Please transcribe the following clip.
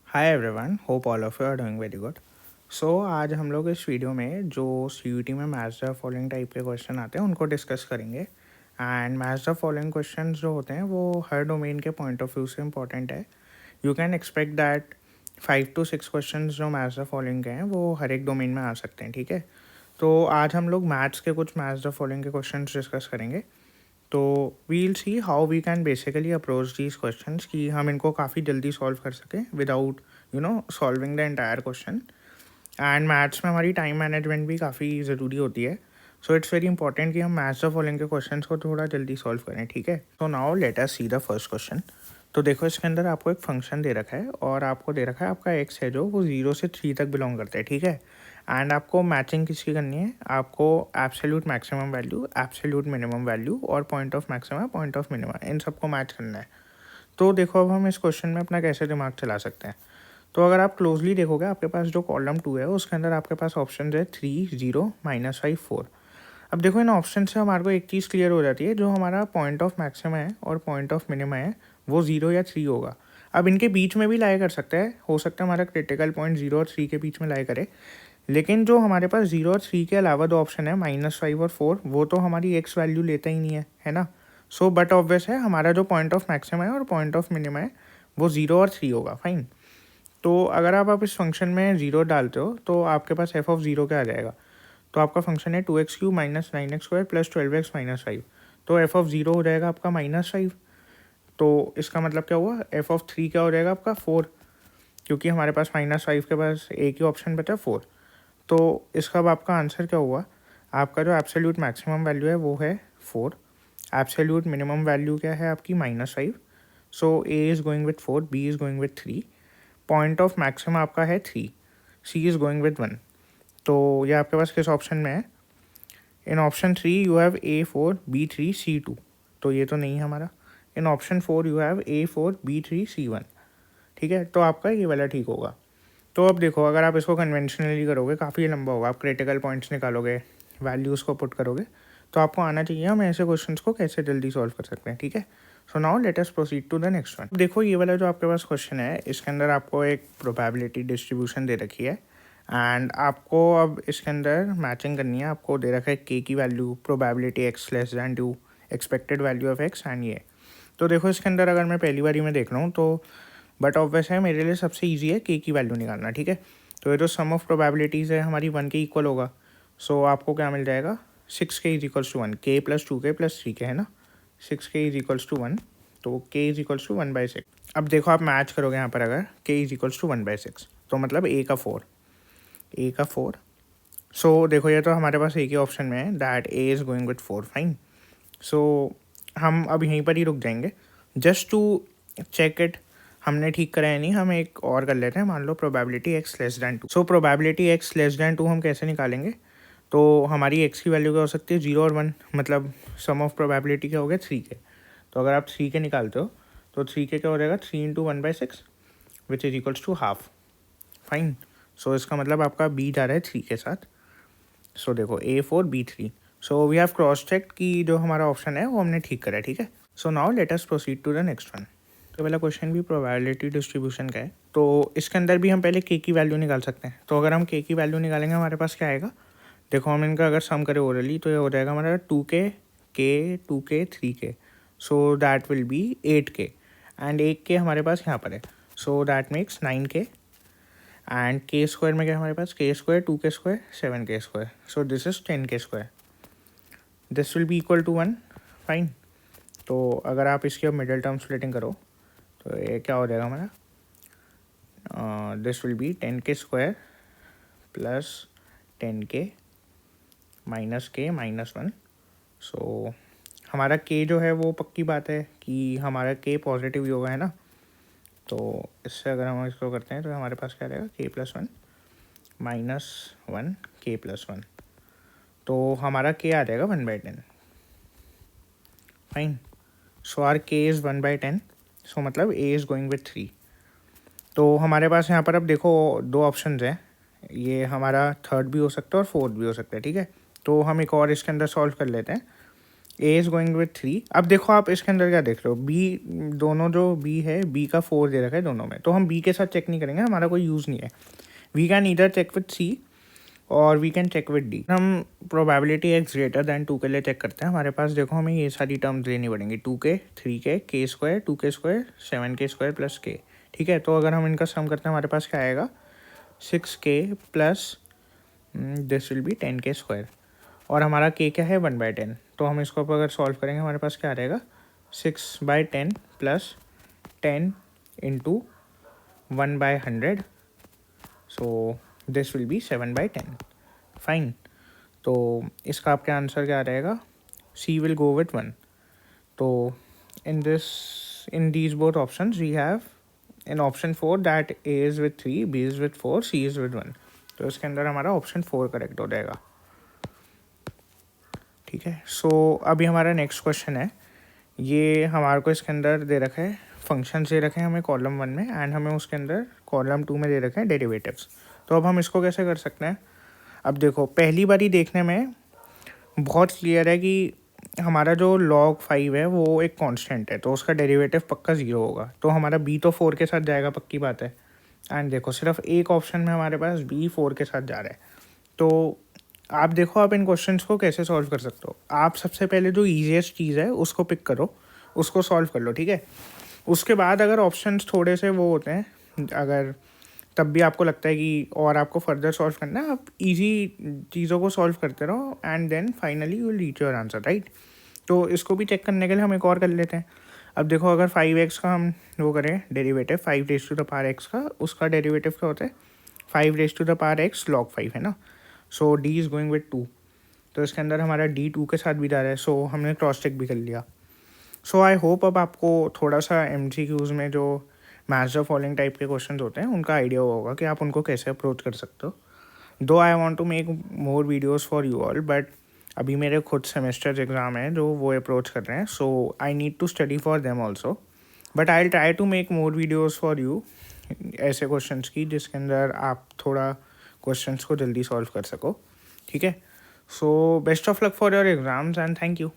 Hi everyone, hope all of you are doing very good. आज हम लोग इस वीडियो में जो सीयूईटी में मैच द फॉलोइंग टाइप के क्वेश्चन आते हैं उनको डिस्कस करेंगे। And match the following question जो होते हैं वो हर डोमेन के पॉइंट ऑफ व्यू से इंपॉर्टेंट है। You can expect that 5 to 6 question जो मैच द फॉलोइंग के हैं वो हर एक डोमेन में आ सकते हैं, ठीक है। तो आज हम लोग मैथ्स के कुछ मैच द फॉलोइंग के क्वेश्चन डिस्कस करेंगे। तो we'll see how we can basically approach these questions कि हम इनको काफ़ी जल्दी सॉल्व कर सकें without solving the entire question. And maths में हमारी टाइम मैनेजमेंट भी काफ़ी ज़रूरी होती है। सो इट्स वेरी इंपॉर्टेंट कि हम मैथ्स द फॉलोइंग के क्वेश्चंस को थोड़ा जल्दी सॉल्व करें, ठीक है। तो now let us see the first question. तो देखो, इसके अंदर आपको एक फंक्शन दे रखा है और आपको दे रखा है आपका एक्स है जो वो 0 से 3 तक बिलोंग करता है, ठीक है। एंड आपको मैचिंग किसकी करनी है? आपको absolute maximum value, absolute minimum value और point of maxima, point of minima, इन सबको मैच करना है। तो देखो, अब हम इस क्वेश्चन में अपना कैसे दिमाग चला सकते हैं। तो अगर आप क्लोजली देखोगे, आपके पास जो कॉलम 2 है उसके अंदर आपके पास ऑप्शन है 3, 0, -5, 4। अब देखो, इन ऑप्शन से हमारे को एक चीज़ क्लियर हो जाती है, जो हमारा पॉइंट ऑफ मैक्सिमा है और पॉइंट ऑफ मिनिमा है वो 0 या 3 होगा। अब इनके बीच में भी लाई कर सकता है, हो सकता है हमारा क्रिटिकल पॉइंट 0 और 3 के बीच में लाई करे। लेकिन जो हमारे पास 0 और 3 के अलावा दो ऑप्शन है -5 और 4, वो तो हमारी एक्स वैल्यू लेता ही नहीं है ना। सो बट ऑब्वियस है, हमारा जो पॉइंट ऑफ मैक्सिमा है और पॉइंट ऑफ मिनिमा है वो 0 और 3 होगा, फाइन। तो अगर आप इस फंक्शन में 0 डालते हो तो आपके पास एफ ऑफ 0 क्या आ जाएगा? तो आपका फंक्शन है 2x³ - 9x² + 12x - 5। तो एफ ऑफ 0 हो जाएगा आपका -5। तो इसका मतलब क्या हुआ? एफ ऑफ 3 क्या हो जाएगा आपका? 4, क्योंकि हमारे पास -5 के पास एक ही ऑप्शन बचा, 4। तो इसका अब आपका आंसर क्या हुआ? आपका जो एब्सोल्यूट मैक्सिमम वैल्यू है वो है 4। एब्सोल्यूट मिनिमम वैल्यू क्या है आपकी? -5। So A is going with 4, B is going with 3। Point of maximum आपका है 3, सी इज़ गोइंग विथ 1। तो ये आपके पास किस ऑप्शन में है? In option 3 you have A4, B3, C2। तो ये तो नहीं है हमारा। In option 4 you have A4, B3, C1। ठीक है, तो आपका ये वाला ठीक होगा। तो अब देखो, अगर आप इसको कन्वेंशनली करोगे काफ़ी लंबा होगा। आप क्रिटिकल पॉइंट्स निकालोगे, वैल्यूज़ को पुट करोगे, तो आपको आना चाहिए हम ऐसे क्वेश्चंस को कैसे जल्दी सॉल्व कर सकते हैं, ठीक है। So now let us proceed to the next one. देखो, ये वाला जो आपके पास क्वेश्चन है इसके अंदर आपको एक प्रोबेबिलिटी डिस्ट्रीब्यूशन दे रखी है एंड आपको अब इसके अंदर मैचिंग करनी है। आपको दे रखा है के की value, probability x <2, expected value of x and ये। तो देखो, इसके अंदर अगर मैं पहली बारी में देख रहा हूँ तो बट ऑब्वियस है मेरे लिए सबसे ईजी है के की वैल्यू निकालना, ठीक है। तो ये जो सम ऑफ प्रोबेबिलिटीज़ है हमारी 1 के इक्वल होगा। सो आपको क्या मिल जाएगा? 6k is equals to 1, k + 2k + 3k, है ना। 6k इज इक्वल्स टू 1, तो k इज इक्वल्स टू 1/6। अब देखो, आप मैच करोगे यहाँ पर, अगर k इज इक्वल्स टू 1/6 तो मतलब a का 4। सो देखो, ये तो हमारे पास एक ही ऑप्शन में है, that a is going with 4, fine. So हम अब यहीं पर ही रुक जाएंगे जस्ट टू चेक इट हमने ठीक करा है नहीं। हम एक और कर लेते हैं, मान लो probability x <2। So probability x <2 हम कैसे निकालेंगे? तो हमारी x की वैल्यू क्या हो सकती है? 0 और 1, मतलब सम ऑफ प्रोबेबिलिटी क्या हो गया? 3k। तो अगर आप 3k निकालते हो तो 3k क्या हो जाएगा? 3 × 1/6 which is equals to half, fine. So इसका मतलब आपका b जा रहा है 3 के साथ। सो देखो, A4, B3। So we have cross check कि जो हमारा ऑप्शन है वो हमने ठीक करा है, ठीक है। So now let us proceed to the next one. तो पहला क्वेश्चन भी प्रोबेबिलिटी डिस्ट्रीब्यूशन का है, तो इसके अंदर भी हम पहले के की वैल्यू निकाल सकते हैं। तो अगर हम के की वैल्यू निकालेंगे हमारे पास क्या आएगा? देखो, हम इनका अगर सम करें ओरली तो ये हो जाएगा हमारा 2k, k, 2k, 3k। So that will be 8k and 1k हमारे पास यहाँ पर है। So that makes 9k and K square में क्या हमारे पास? k², 2k², 7k²। So this is 10k²। This will be equal to 1, fine. तो अगर आप इसकी अब मिडिल टर्म स्प्लिटिंग करो तो ये क्या हो जाएगा हमारा? This will B 10k² + 10k -k -1। सो हमारा k जो है वो पक्की बात है कि हमारा k पॉजिटिव ही होगा, है ना। तो इससे अगर हम इसको करते हैं तो हमारे पास क्या रहेगा? k + 1 -1 k + 1। तो हमारा k आ जाएगा 1/10, fine. So our k is 1/10। So मतलब a इज़ गोइंग विथ 3। तो हमारे पास यहाँ पर अब देखो दो ऑप्शंस हैं, ये हमारा थर्ड भी हो सकता है और फोर्थ भी हो सकता है, ठीक है। तो हम एक और इसके अंदर सॉल्व कर लेते हैं ए इज़ गोइंग विथ 3। अब देखो आप इसके अंदर क्या देख रहे हो, बी दोनों जो बी है बी का 4 दे रखा है दोनों में, तो हम बी के साथ चेक नहीं करेंगे, हमारा कोई यूज़ नहीं है। We can either check with C और we can check with D. हम प्रोबेबिलिटी एक्स ग्रेटर दैन 2 के लिए चेक करते हैं। हमारे पास देखो हमें ये सारी टर्म्स लेनी पड़ेंगी, 2k 3k k square 2k square 7k square plus k। ठीक है, तो अगर हम इनका सम करते हैं हमारे पास क्या आएगा, 6k plus this will B 10k square, और हमारा k क्या है 1/10। तो हम इसको अगर सॉल्व करेंगे हमारे पास क्या आ रहेगा, 6/10 plus 10 into 1/100, so this will B 7/10। Fine, तो इसका आपका आंसर क्या रहेगा, सी विल गो विथ 1। तो in these both options we have in option 4 that A is with 3, B is with 4, C is with 1। तो इसके अंदर हमारा ऑप्शन 4 करेक्ट हो जाएगा। ठीक है, सो अभी हमारा नेक्स्ट क्वेश्चन है, ये हमारे को इसके अंदर दे रखा है फंक्शन दे रखे हैं हमें कॉलम 1 में, एंड हमें उसके अंदर कॉलम 2 में दे रखे हैं डेरिवेटिव्स। तो अब हम इसको कैसे कर सकते हैं, अब देखो पहली बारी देखने में बहुत क्लियर है कि हमारा जो log 5 है वो एक कांस्टेंट है, तो उसका डेरिवेटिव पक्का 0 होगा, तो हमारा b तो 4 के साथ जाएगा, पक्की बात है। एंड देखो सिर्फ एक ऑप्शन में हमारे पास b 4 के साथ जा रहा है। तो आप देखो आप इन क्वेश्चंस को कैसे सॉल्व कर सकते हो। आप सबसे पहले जो ईजीएस्ट चीज़ है उसको पिक करो, उसको सॉल्व कर लो, ठीक है। उसके बाद अगर ऑप्शंस थोड़े से वो होते हैं, अगर तब भी आपको लगता है कि और आपको फर्दर सॉल्व करना है, आप इजी चीज़ों को सॉल्व करते रहो and then finally you will reach your answer, right. तो इसको भी चेक करने के लिए हम एक और कर लेते हैं। अब देखो अगर 5x का हम वो करें derivative, 5 raise to the power x का, उसका डेरिवेटिव क्या होता है 5 raise to the power x log 5 है ना। So d is going with 2, तो इसके अंदर हमारा d 2 के साथ भी जा रहा है, सो हमने क्रॉस चेक भी कर लिया। सो आई होप अब आपको थोड़ा सा MCQs में जो मैच द फॉलोइंग टाइप के क्वेश्चन होते हैं उनका आइडिया होगा कि आप उनको कैसे अप्रोच कर सकते हो। दो I want to make more videos for you all, but अभी मेरे खुद सेमेस्टर एग्ज़ाम है जो वो अप्रोच कर रहे हैं, so I need to study for them also, but I try to make more videos for you ऐसे क्वेश्चंस की जिसके अंदर आप थोड़ा क्वेश्चंस को जल्दी सॉल्व कर सको। ठीक है, so best of luck for your exams and thank you.